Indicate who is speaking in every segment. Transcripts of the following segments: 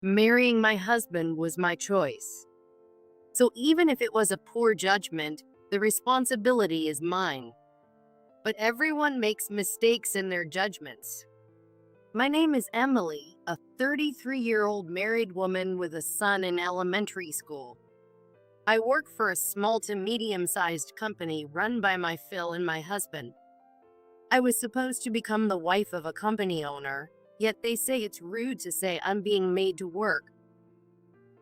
Speaker 1: Marrying my husband was my choice. So even if it was a poor judgment, the responsibility is mine. But everyone makes mistakes in their judgments. My name is Emily, a 33-year-old married woman with a son in elementary school. I work for a small to medium-sized company run by my Phil and my husband. I was supposed to become the wife of a company owner, yet they say it's rude to say I'm being made to work.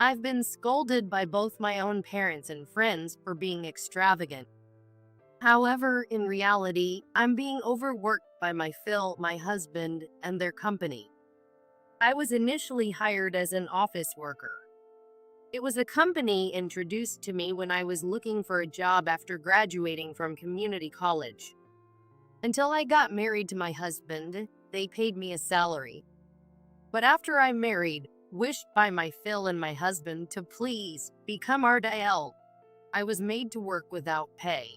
Speaker 1: I've been scolded by both my own parents and friends for being extravagant. However, in reality, I'm being overworked by my Phil, my husband, and their company. I was initially hired as an office worker. It was a company introduced to me when I was looking for a job after graduating from community college. Until I got married to my husband, they paid me a salary. But after I married, wished by my Phil and my husband to please become RDL, I was made to work without pay.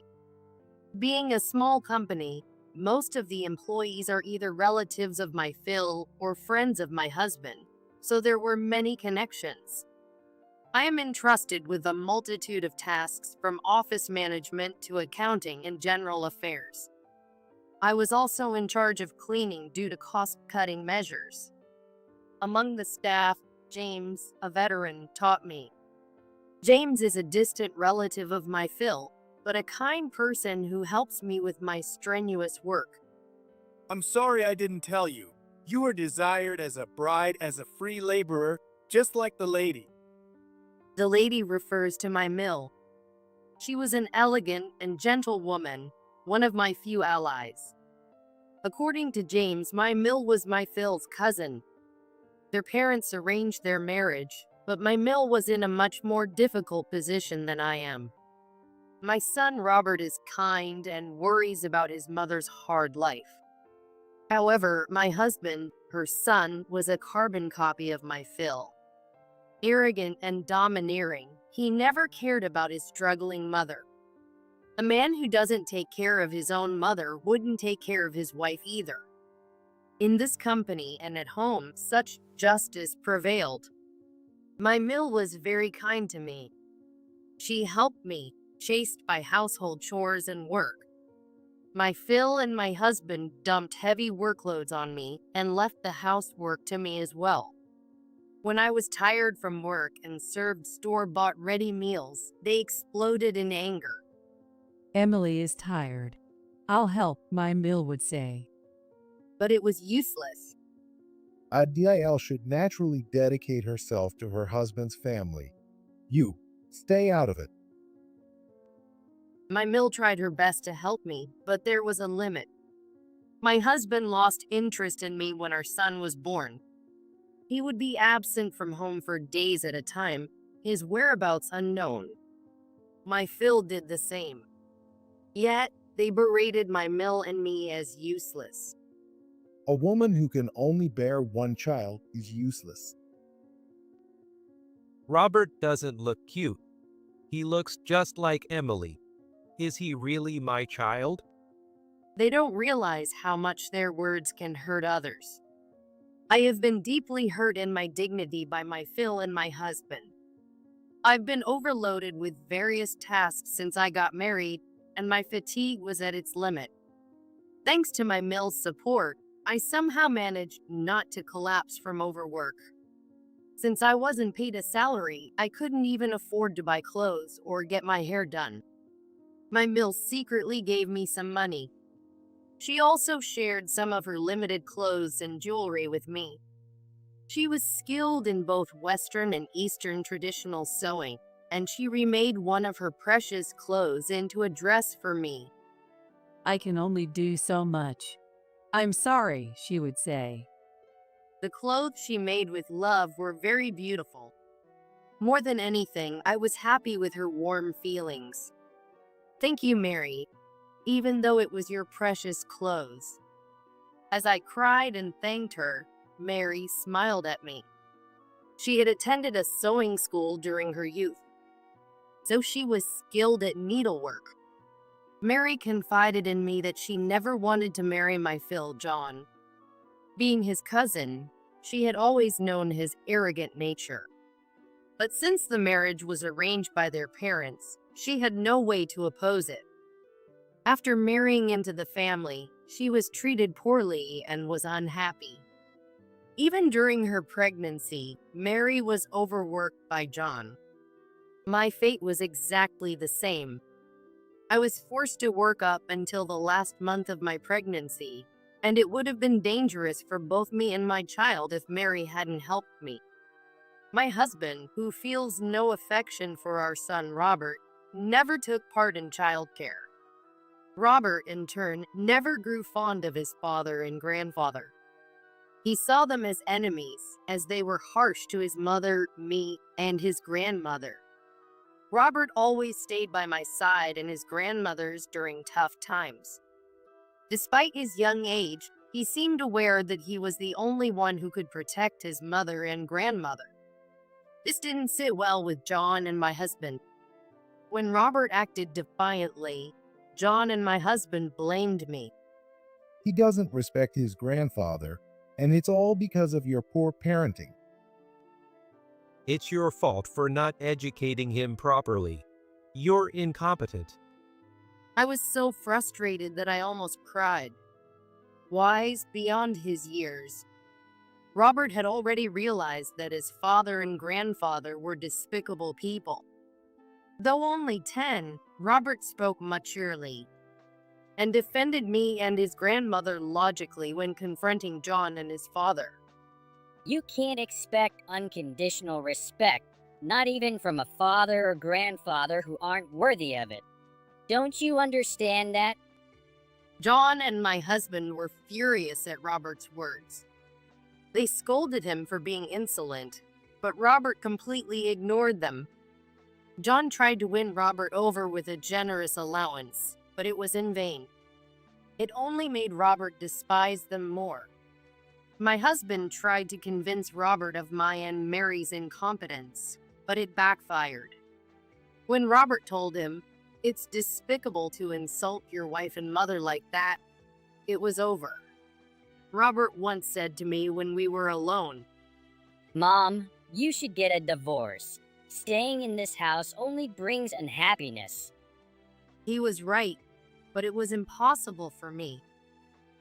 Speaker 1: Being a small company, most of the employees are either relatives of my Phil or friends of my husband, so there were many connections. I am entrusted with a multitude of tasks from office management to accounting and general affairs. I was also in charge of cleaning due to cost-cutting measures. Among the staff, James, a veteran, taught me. James is a distant relative of my Phil, but a kind person who helps me with my strenuous work.
Speaker 2: I'm sorry I didn't tell you. You are desired as a bride, as a free laborer, just like the lady.
Speaker 1: The lady refers to my mill. She was an elegant and gentle woman, one of my few allies. According to James, my mill was my Phil's cousin. Their parents arranged their marriage, but my mill was in a much more difficult position than I am. My son Robert is kind and worries about his mother's hard life. However, my husband, her son, was a carbon copy of my Phil. Arrogant and domineering, he never cared about his struggling mother. A man who doesn't take care of his own mother wouldn't take care of his wife either. In this company and at home, such justice prevailed. My mill was very kind to me. She helped me, chased by household chores and work. My Phil and my husband dumped heavy workloads on me and left the housework to me as well. When I was tired from work and served store-bought ready meals, they exploded in anger.
Speaker 3: Emily is tired. I'll help, my mill would say.
Speaker 1: But it was useless.
Speaker 4: A DIL should naturally dedicate herself to her husband's family. You, stay out of it.
Speaker 1: My mill tried her best to help me, but there was a limit. My husband lost interest in me when our son was born. He would be absent from home for days at a time, his whereabouts unknown. My Phil did the same. Yet, they berated my mill and me as useless.
Speaker 4: A woman who can only bear one child is useless.
Speaker 5: Robert doesn't look cute. He looks just like Emily. Is he really my child?
Speaker 1: They don't realize how much their words can hurt others. I have been deeply hurt in my dignity by my Phil and my husband. I've been overloaded with various tasks since I got married, and my fatigue was at its limit. Thanks to my mill's support, I somehow managed not to collapse from overwork. Since I wasn't paid a salary, I couldn't even afford to buy clothes or get my hair done. My mill secretly gave me some money. She also shared some of her limited clothes and jewelry with me. She was skilled in both Western and Eastern traditional sewing, and she remade one of her precious clothes into a dress for me.
Speaker 3: I can only do so much. I'm sorry, she would say.
Speaker 1: The clothes she made with love were very beautiful. More than anything, I was happy with her warm feelings. Thank you, Mary, even though it was your precious clothes. As I cried and thanked her, Mary smiled at me. She had attended a sewing school during her youth, so she was skilled at needlework. Mary confided in me that she never wanted to marry my Phil John. Being his cousin, she had always known his arrogant nature. But since the marriage was arranged by their parents, she had no way to oppose it. After marrying into the family, she was treated poorly and was unhappy. Even during her pregnancy, Mary was overworked by John. My fate was exactly the same. I was forced to work up until the last month of my pregnancy, and it would have been dangerous for both me and my child if Mary hadn't helped me. My husband, who feels no affection for our son Robert, never took part in childcare. Robert, in turn, never grew fond of his father and grandfather. He saw them as enemies, as they were harsh to his mother, me, and his grandmother. Robert always stayed by my side and his grandmother's during tough times. Despite his young age, he seemed aware that he was the only one who could protect his mother and grandmother. This didn't sit well with John and my husband. When Robert acted defiantly, John and my husband blamed me.
Speaker 4: He doesn't respect his grandfather, and it's all because of your poor parenting.
Speaker 5: It's your fault for not educating him properly. You're incompetent.
Speaker 1: I was so frustrated that I almost cried. Wise beyond his years, Robert had already realized that his father and grandfather were despicable people. Though only 10, Robert spoke maturely and defended me and his grandmother logically when confronting John and his father.
Speaker 6: You can't expect unconditional respect, not even from a father or grandfather who aren't worthy of it. Don't you understand that?
Speaker 1: John and my husband were furious at Robert's words. They scolded him for being insolent, but Robert completely ignored them. John tried to win Robert over with a generous allowance, but it was in vain. It only made Robert despise them more. My husband tried to convince Robert of my and Mary's incompetence, but it backfired. When Robert told him, "It's despicable to insult your wife and mother like that," it was over. Robert once said to me when we were alone,
Speaker 6: Mom, you should get a divorce. Staying in this house only brings unhappiness.
Speaker 1: he was right, but it was impossible for me.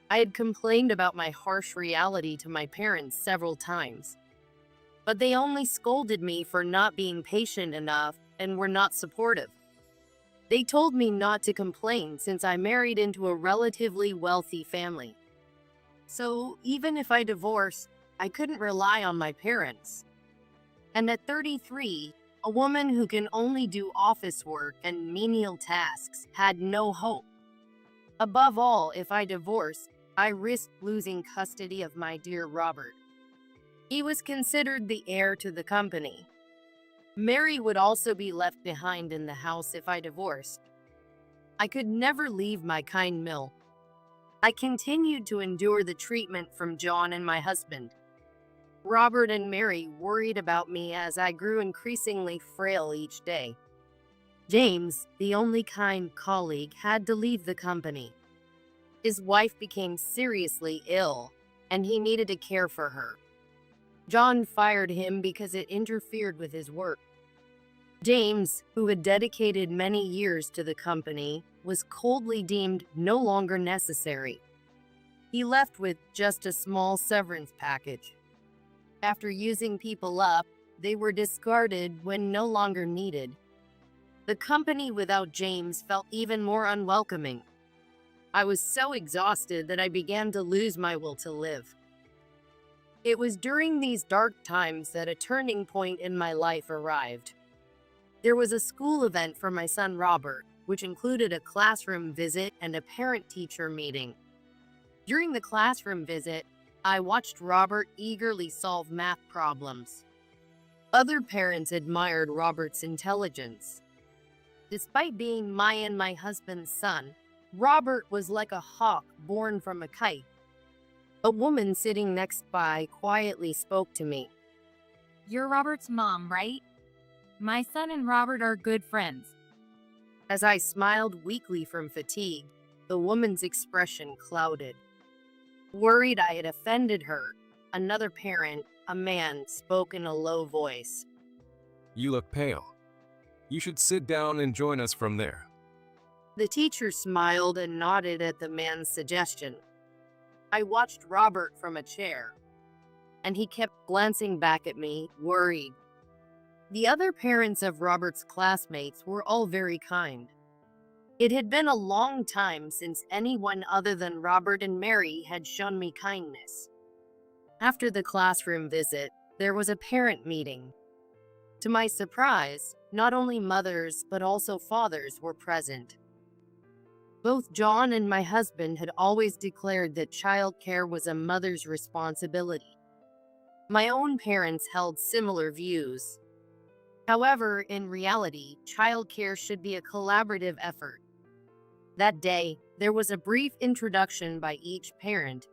Speaker 1: I had complained about my harsh reality to my parents several times, but they only scolded me for not being patient enough and were not supportive. They told me not to complain since I married into a relatively wealthy family. So even if I divorced, I couldn't rely on my parents. And at 33, a woman who can only do office work and menial tasks had no hope. Above all, if I divorced, I risked losing custody of my dear Robert. He was considered the heir to the company. Mary would also be left behind in the house if I divorced. I could never leave my kind mill. I continued to endure the treatment from John and my husband. Robert and Mary worried about me as I grew increasingly frail each day. James, the only kind colleague, had to leave the company. His wife became seriously ill, and he needed to care for her. John fired him because it interfered with his work. James, who had dedicated many years to the company, was coldly deemed no longer necessary. He left with just a small severance package. After using people up, they were discarded when no longer needed. The company without James felt even more unwelcoming. I was so exhausted that I began to lose my will to live. It was during these dark times that a turning point in my life arrived. There was a school event for my son Robert, which included a classroom visit and a parent-teacher meeting. During the classroom visit, I watched Robert eagerly solve math problems. Other parents admired Robert's intelligence. Despite being my and my husband's son, Robert was like a hawk born from a kite. A woman sitting next by quietly spoke to me.
Speaker 7: "You're Robert's mom, right? My son and Robert are good friends."
Speaker 1: As I smiled weakly from fatigue, the woman's expression clouded. Worried I had offended her, Another parent, a man, spoke in a low voice.
Speaker 8: You look pale. You should sit down and join us from there.
Speaker 1: The teacher smiled and nodded at the man's suggestion. I watched Robert from a chair, and he kept glancing back at me, worried. The other parents of Robert's classmates were all very kind. It had been a long time since anyone other than Robert and Mary had shown me kindness. After the classroom visit, there was a parent meeting. To my surprise, not only mothers but also fathers were present. Both John and my husband had always declared that childcare was a mother's responsibility. My own parents held similar views. However, in reality, childcare should be a collaborative effort. That day, there was a brief introduction by each parent.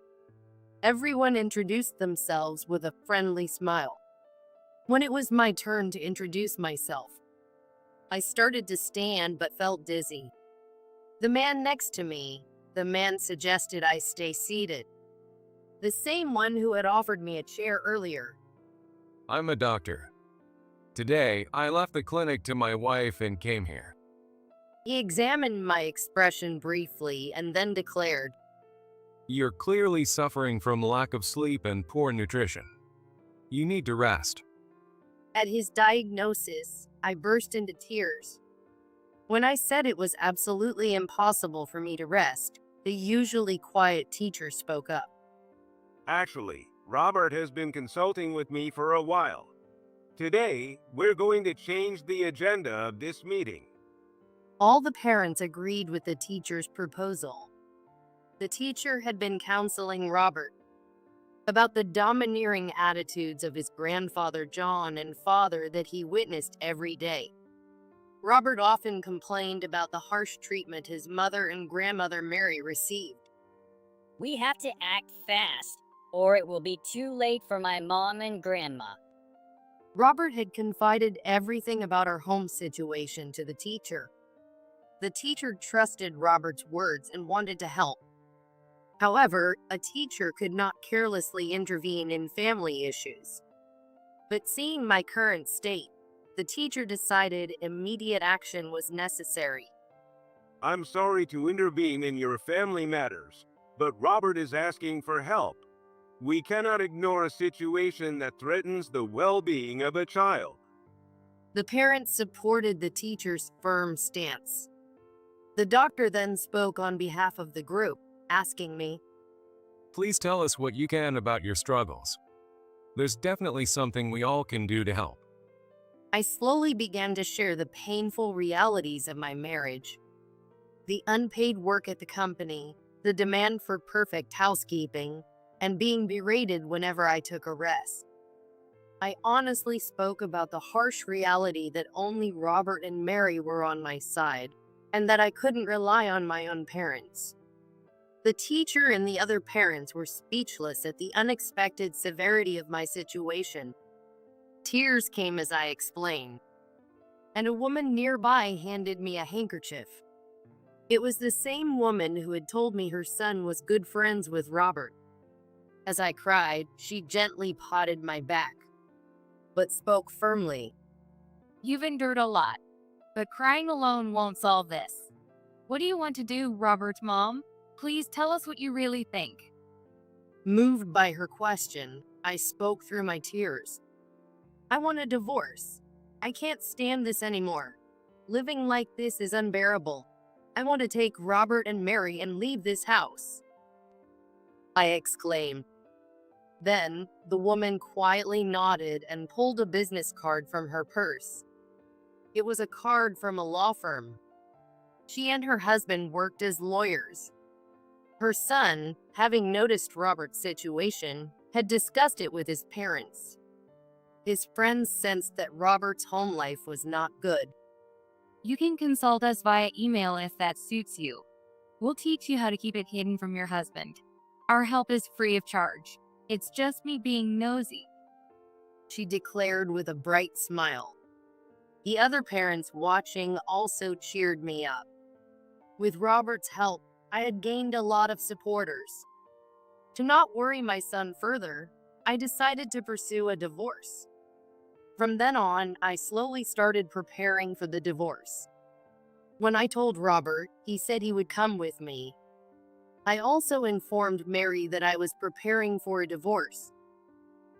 Speaker 1: Everyone introduced themselves with a friendly smile. When it was my turn to introduce myself, I started to stand but felt dizzy. The man next to me, the man suggested I stay seated. The same one who had offered me a chair earlier.
Speaker 8: I'm a doctor. Today, I left the clinic to my wife and came here.
Speaker 1: He examined my expression briefly and then declared,
Speaker 8: You're clearly suffering from lack of sleep and poor nutrition. You need to rest.
Speaker 1: At his diagnosis, I burst into tears. When I said it was absolutely impossible for me to rest, the usually quiet teacher spoke up.
Speaker 9: Actually, Robert has been consulting with me for a while. Today, we're going to change the agenda of this meeting.
Speaker 1: All the parents agreed with the teacher's proposal. The teacher had been counseling Robert about the domineering attitudes of his grandfather John and father that he witnessed every day. Robert often complained about the harsh treatment his mother and grandmother Mary received.
Speaker 6: We have to act fast, or it will be too late for my mom and grandma.
Speaker 1: Robert had confided everything about our home situation to the teacher. The teacher trusted Robert's words and wanted to help. However, a teacher could not carelessly intervene in family issues. But seeing my current state, the teacher decided immediate action was necessary.
Speaker 9: I'm sorry to intervene in your family matters, but Robert is asking for help. We cannot ignore a situation that threatens the well-being of a child.
Speaker 1: The parents supported the teacher's firm stance. The doctor then spoke on behalf of the group, asking me,
Speaker 8: Please tell us what you can about your struggles. There's definitely something we all can do to help.
Speaker 1: I slowly began to share the painful realities of my marriage. The unpaid work at the company, the demand for perfect housekeeping, and being berated whenever I took a rest. I honestly spoke about the harsh reality that only Robert and Mary were on my side, and that I couldn't rely on my own parents. The teacher and the other parents were speechless at the unexpected severity of my situation. Tears came as I explained, and a woman nearby handed me a handkerchief. It was the same woman who had told me her son was good friends with Robert. As I cried, she gently patted my back, but spoke firmly.
Speaker 7: You've endured a lot, but crying alone won't solve this. What do you want to do, Robert's mom? Please tell us what you really think.
Speaker 1: Moved by her question, I spoke through my tears. I want a divorce. I can't stand this anymore. Living like this is unbearable. I want to take Robert and Mary and leave this house, I exclaimed. Then, the woman quietly nodded and pulled a business card from her purse. It was a card from a law firm. She and her husband worked as lawyers. Her son, having noticed Robert's situation, had discussed it with his parents. His friends sensed that Robert's home life was not good.
Speaker 7: You can consult us via email if that suits you. We'll teach you how to keep it hidden from your husband. Our help is free of charge. It's just me being nosy,
Speaker 1: she declared with a bright smile. The other parents watching also cheered me up. With Robert's help, I had gained a lot of supporters. To not worry my son further, I decided to pursue a divorce. From then on, I slowly started preparing for the divorce. When I told Robert, he said he would come with me. I also informed Mary that I was preparing for a divorce.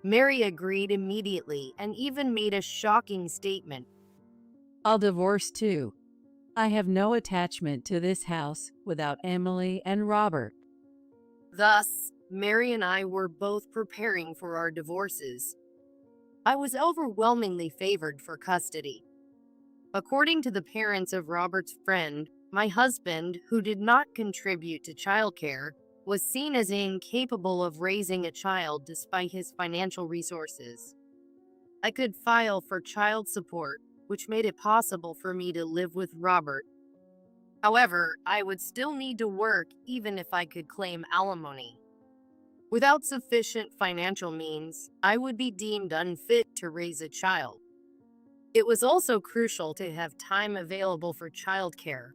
Speaker 1: Mary agreed immediately and even made a shocking statement.
Speaker 3: I'll divorce too. I have no attachment to this house without Emily and Robert.
Speaker 1: Thus, Mary and I were both preparing for our divorces. I was overwhelmingly favored for custody. According to the parents of Robert's friend, my husband, who did not contribute to childcare, was seen as incapable of raising a child despite his financial resources. I could file for child support, which made it possible for me to live with Robert. However, I would still need to work even if I could claim alimony. Without sufficient financial means, I would be deemed unfit to raise a child. It was also crucial to have time available for childcare.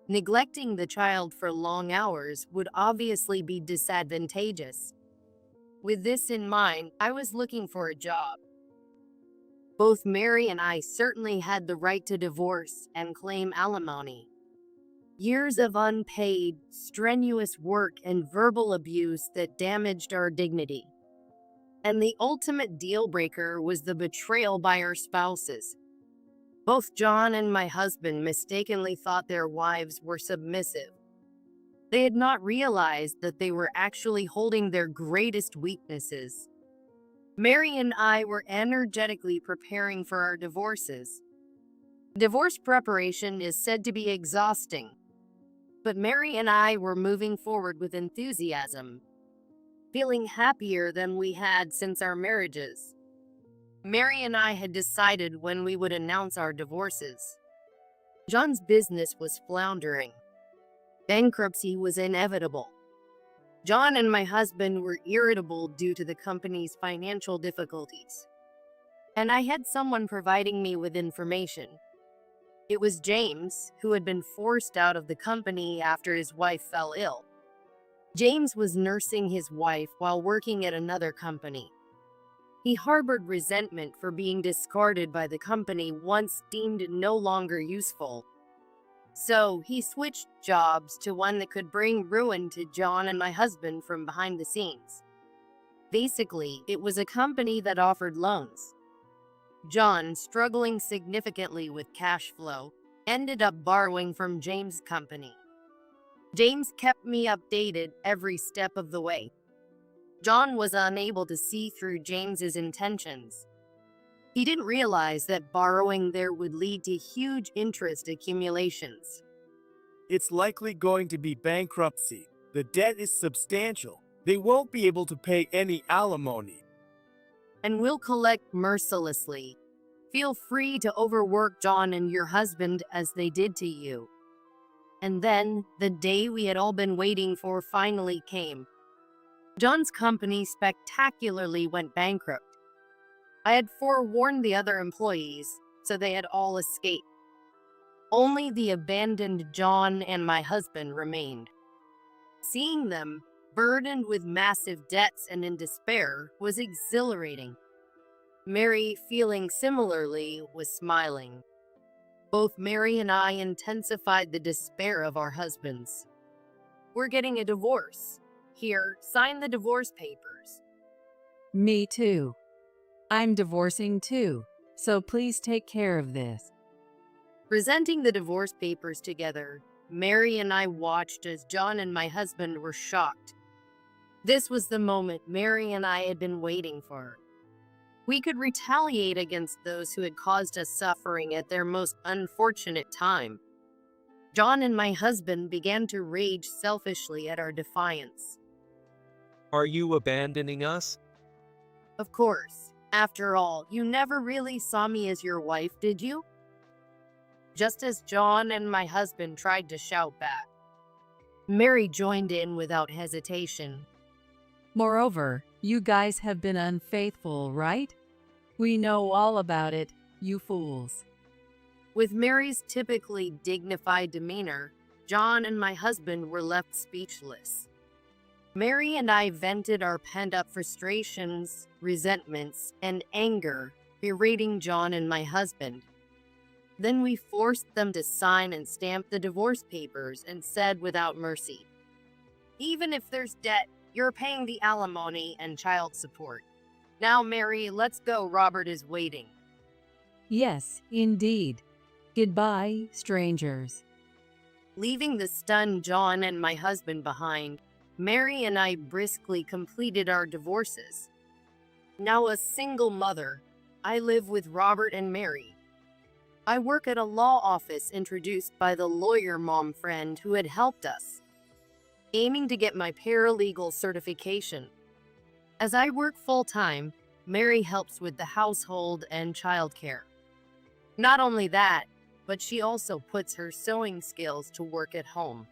Speaker 1: Neglecting the child for long hours would obviously be disadvantageous. With this in mind, I was looking for a job. Both Mary and I certainly had the right to divorce and claim alimony. Years of unpaid, strenuous work and verbal abuse that damaged our dignity. And the ultimate deal breaker was the betrayal by our spouses. Both John and my husband mistakenly thought their wives were submissive. They had not realized that they were actually holding their greatest weaknesses. Mary and I were energetically preparing for our divorces. Divorce preparation is said to be exhausting, but Mary and I were moving forward with enthusiasm, feeling happier than we had since our marriages. Mary and I had decided when we would announce our divorces. John's business was floundering. Bankruptcy was inevitable. John and my husband were irritable due to the company's financial difficulties. And I had someone providing me with information. It was James, who had been forced out of the company after his wife fell ill. James was nursing his wife while working at another company. He harbored resentment for being discarded by the company once deemed no longer useful. So he switched jobs to one that could bring ruin to John and my husband from behind the scenes. Basically, it was a company that offered loans. John, struggling significantly with cash flow, ended up borrowing from James' company. James kept me updated every step of the way. John was unable to see through James's intentions. He didn't realize that borrowing there would lead to huge interest accumulations.
Speaker 2: It's likely going to be bankruptcy. The debt is substantial. They won't be able to pay any alimony.
Speaker 1: And will collect mercilessly. Feel free to overwork John and your husband as they did to you. And then, the day we had all been waiting for finally came. John's company spectacularly went bankrupt. I had forewarned the other employees, so they had all escaped. Only the abandoned John and my husband remained. Seeing them, burdened with massive debts and in despair, was exhilarating. Mary, feeling similarly, was smiling. Both Mary and I intensified the despair of our husbands. We're getting a divorce. Here, sign the divorce papers.
Speaker 3: Me too. I'm divorcing too, so please take care of this.
Speaker 1: Presenting the divorce papers together, Mary and I watched as John and my husband were shocked. This was the moment Mary and I had been waiting for. We could retaliate against those who had caused us suffering at their most unfortunate time. John and my husband began to rage selfishly at our defiance.
Speaker 5: Are you abandoning us?
Speaker 1: Of course. After all, you never really saw me as your wife, did you? Just as John and my husband tried to shout back, Mary joined in without hesitation.
Speaker 3: Moreover, you guys have been unfaithful, right? We know all about it, you fools.
Speaker 1: With Mary's typically dignified demeanor, John and my husband were left speechless. Mary and I vented our pent-up frustrations, resentments, and anger, berating John and my husband. Then we forced them to sign and stamp the divorce papers and said without mercy, "Even if there's debt, you're paying the alimony and child support. Now, Mary, let's go. Robert is waiting."
Speaker 3: Yes, indeed. Goodbye, strangers.
Speaker 1: Leaving the stunned John and my husband behind, Mary and I briskly completed our divorces. Now a single mother, I live with Robert and Mary. I work at a law office introduced by the lawyer mom friend who had helped us, aiming to get my paralegal certification. As I work full-time, Mary helps with the household and childcare. Not only that, but she also puts her sewing skills to work at home.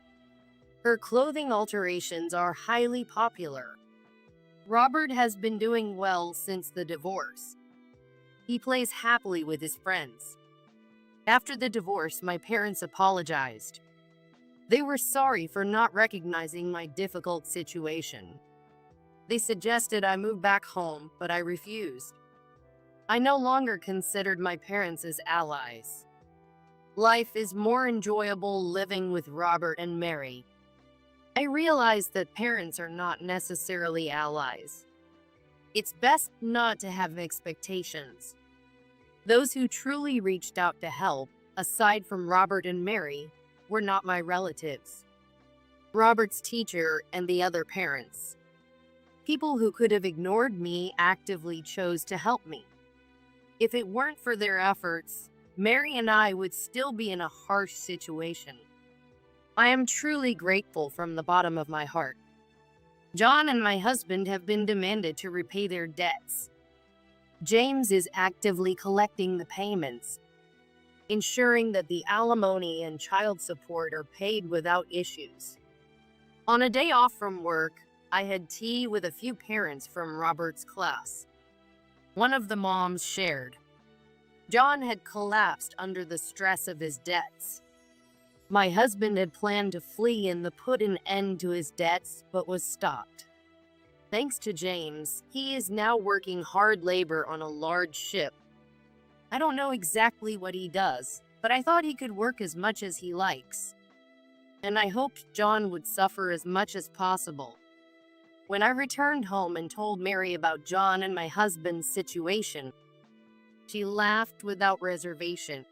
Speaker 1: Her clothing alterations are highly popular. Robert has been doing well since the divorce. He plays happily with his friends. After the divorce, my parents apologized. They were sorry for not recognizing my difficult situation. They suggested I move back home, but I refused. I no longer considered my parents as allies. Life is more enjoyable living with Robert and Mary. I realized that parents are not necessarily allies. It's best not to have expectations. Those who truly reached out to help, aside from Robert and Mary, were not my relatives. Robert's teacher and the other parents. People who could have ignored me actively chose to help me. If it weren't for their efforts, Mary and I would still be in a harsh situation. I am truly grateful from the bottom of my heart. John and my husband have been demanded to repay their debts. James is actively collecting the payments, ensuring that the alimony and child support are paid without issues. On a day off from work, I had tea with a few parents from Robert's class. One of the moms shared. John had collapsed under the stress of his debts. My husband had planned to flee and put an end to his debts, but was stopped. Thanks to James, he is now working hard labor on a large ship. I don't know exactly what he does, but I thought he could work as much as he likes. And I hoped John would suffer as much as possible. When I returned home and told Mary about John and my husband's situation, she laughed without reservation.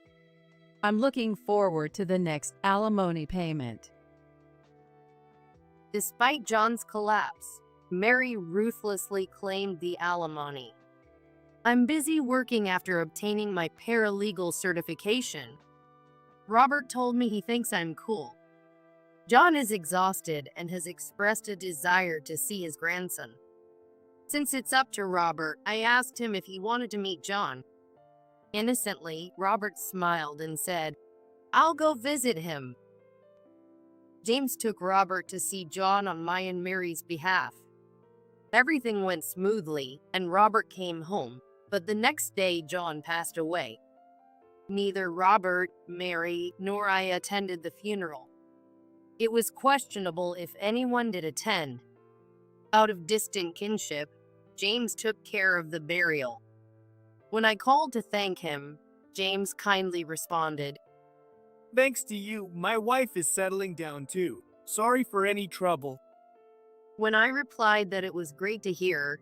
Speaker 3: I'm looking forward to the next alimony payment.
Speaker 1: Despite John's collapse, Mary ruthlessly claimed the alimony. I'm busy working after obtaining my paralegal certification. Robert told me he thinks I'm cool. John is exhausted and has expressed a desire to see his grandson. Since it's up to Robert, I asked him if he wanted to meet John. Innocently, Robert smiled and said, "I'll go visit him." James took Robert to see John on my and Mary's behalf. Everything went smoothly, and Robert came home, but the next day John passed away. Neither Robert, Mary, nor I attended the funeral. It was questionable if anyone did attend. Out of distant kinship, James took care of the burial. When I called to thank him, James kindly responded,
Speaker 2: Thanks to you, my wife is settling down too. Sorry for any trouble.
Speaker 1: When I replied that it was great to hear,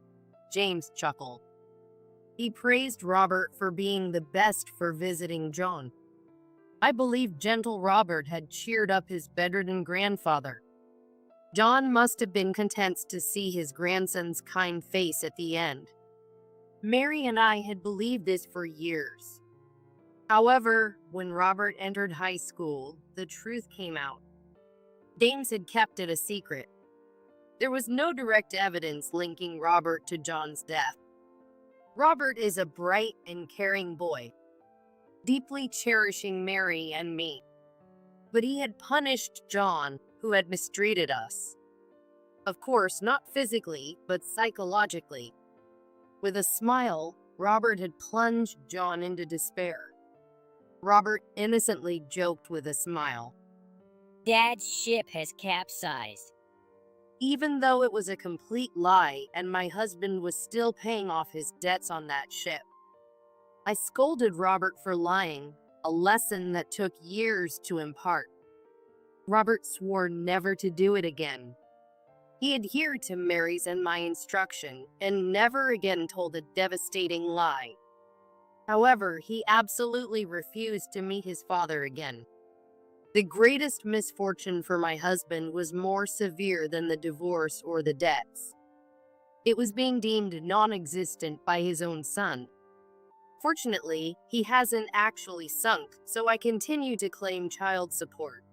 Speaker 1: James chuckled. He praised Robert for being the best for visiting John. I believe gentle Robert had cheered up his bedridden grandfather. John must have been content to see his grandson's kind face at the end. Mary and I had believed this for years. However, when Robert entered high school, the truth came out. James had kept it a secret. There was no direct evidence linking Robert to John's death. Robert is a bright and caring boy, deeply cherishing Mary and me. But he had punished John, who had mistreated us. Of course, not physically, but psychologically. With a smile, Robert had plunged John into despair. Robert innocently joked with a smile.
Speaker 6: Dad's ship has capsized.
Speaker 1: even though it was a complete lie and my husband was still paying off his debts on that ship. I scolded Robert for lying, a lesson that took years to impart. Robert swore never to do it again. He adhered to Mary's and my instruction and never again told a devastating lie. However, he absolutely refused to meet his father again. The greatest misfortune for my husband was more severe than the divorce or the debts. It was being deemed non-existent by his own son. Fortunately, he hasn't actually sunk, so I continue to claim child support.